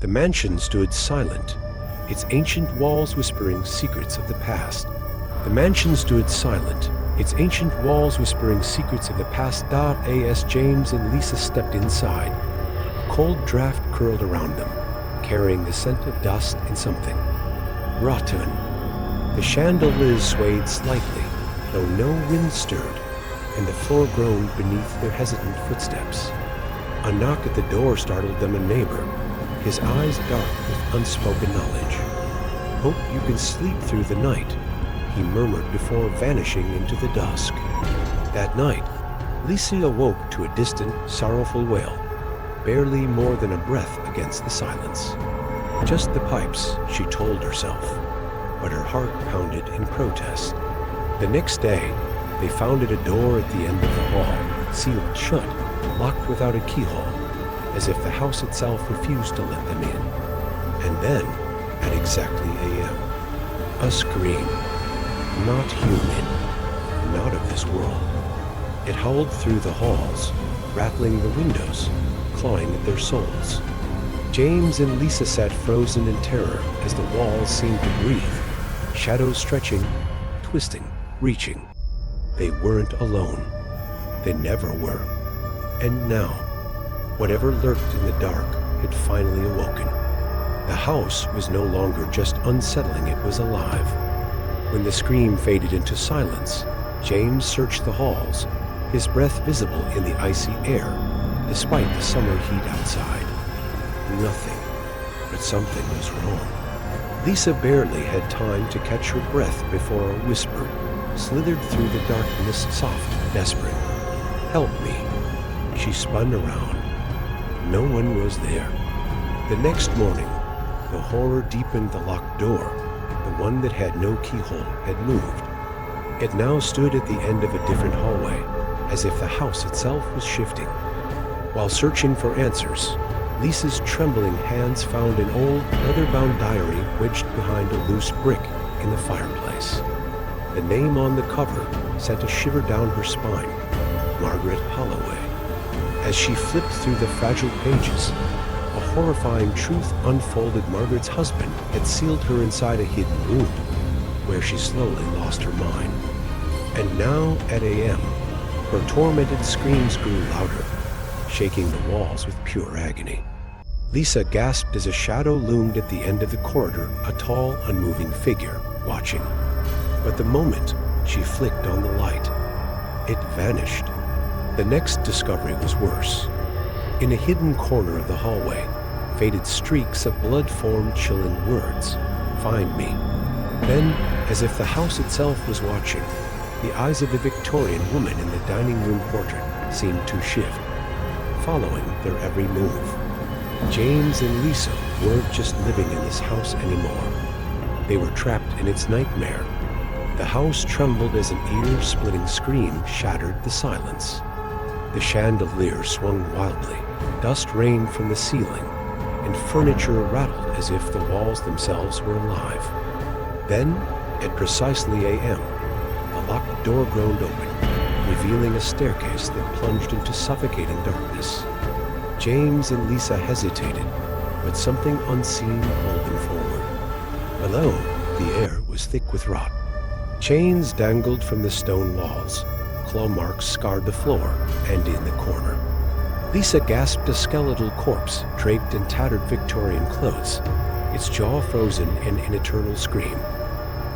The mansion stood silent, its ancient walls whispering secrets of the past. The mansion stood silent, its ancient walls whispering secrets of the past. As James and Lisa stepped inside, a cold draft curled around them, carrying the scent of dust and something rotten. The chandeliers swayed slightly, though no wind stirred, and the floor groaned beneath their hesitant footsteps. A knock at the door startled them. A neighbor, his eyes dark with unspoken knowledge. "Hope you can sleep through the night," he murmured before vanishing into the dusk. That night, Lisa awoke to a distant, sorrowful wail, barely more than a breath against the silence. Just the pipes, she told herself, but her heart pounded in protest. The next day, they found a door at the end of the hall, sealed shut, locked without a keyhole, as if the house itself refused to let them in. And then, at exactly a.m., a scream. Not human, not of this world. It howled through the halls, rattling the windows, clawing at their souls. James and Lisa sat frozen in terror as the walls seemed to breathe, shadows stretching, twisting, reaching. They weren't alone. They never were. And now, whatever lurked in the dark had finally awoken. The house was no longer just unsettling, it was alive. When the scream faded into silence, James searched the halls, his breath visible in the icy air, despite the summer heat outside. Nothing, but something was wrong. Lisa barely had time to catch her breath before a whisper slithered through the darkness, soft, desperate. "Help me." She spun around. No one was there. The next morning, the horror deepened. The locked door, the one that had no keyhole, had moved. It now stood at the end of a different hallway, as if the house itself was shifting. While searching for answers, Lisa's trembling hands found an old, leather-bound diary wedged behind a loose brick in the fireplace. The name on the cover sent a shiver down her spine, Margaret Holloway. As she flipped through the fragile pages, a horrifying truth unfolded. Margaret's husband had sealed her inside a hidden room, where she slowly lost her mind. And now, at a.m., her tormented screams grew louder, shaking the walls with pure agony. Lisa gasped as a shadow loomed at the end of the corridor, a tall, unmoving figure, watching. But the moment she flicked on the light, it vanished. The next discovery was worse. In a hidden corner of the hallway, faded streaks of blood formed chilling words, "Find me." Then, as if the house itself was watching, the eyes of the Victorian woman in the dining room portrait seemed to shift, following their every move. James and Lisa weren't just living in this house anymore. They were trapped in its nightmare. The house trembled as an ear-splitting scream shattered the silence. The chandelier swung wildly, dust rained from the ceiling, and furniture rattled as if the walls themselves were alive. Then, at precisely a.m., the locked door groaned open, revealing a staircase that plunged into suffocating darkness. James and Lisa hesitated, but something unseen pulled them forward. Below, the air was thick with rot. Chains dangled from the stone walls. Claw marks scarred the floor and in the corner. Lisa gasped. A skeletal corpse, draped in tattered Victorian clothes, its jaw frozen in an eternal scream.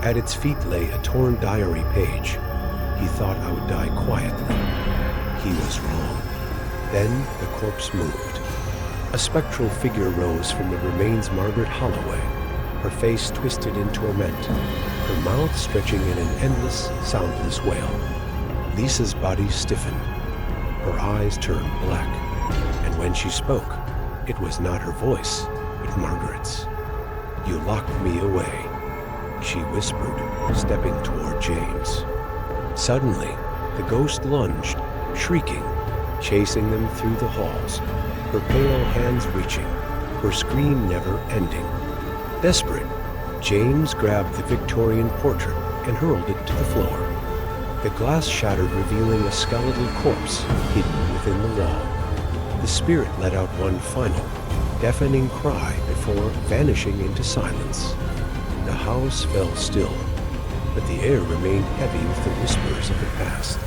At its feet lay a torn diary page. He thought I would die quietly. He was wrong. Then the corpse moved. A spectral figure rose from the remains. Margaret Holloway, her face twisted in torment, her mouth stretching in an endless, soundless wail. Lisa's body stiffened. Her eyes turned black, and when she spoke, it was not her voice, but Margaret's. "You locked me away," she whispered, stepping toward James. Suddenly, the ghost lunged, shrieking, chasing them through the halls, her pale hands reaching, her scream never ending. Desperate, James grabbed the Victorian portrait and hurled it to the floor. The glass shattered, revealing a skeletal corpse hidden within the wall. The spirit let out one final, deafening cry before before vanishing into silence. The house fell still, but the air remained heavy with the whispers of the past.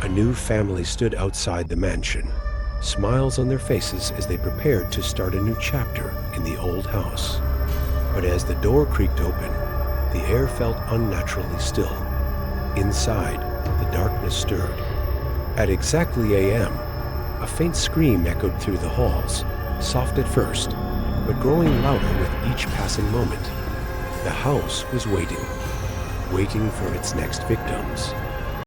A new family stood outside the mansion, smiles on their faces as they prepared to start a new chapter in the old house. But as the door creaked open, the air felt unnaturally still. Inside, the darkness stirred. At exactly a.m., a faint scream echoed through the halls, soft at first, but growing louder with each passing moment. The house was waiting for its next victims.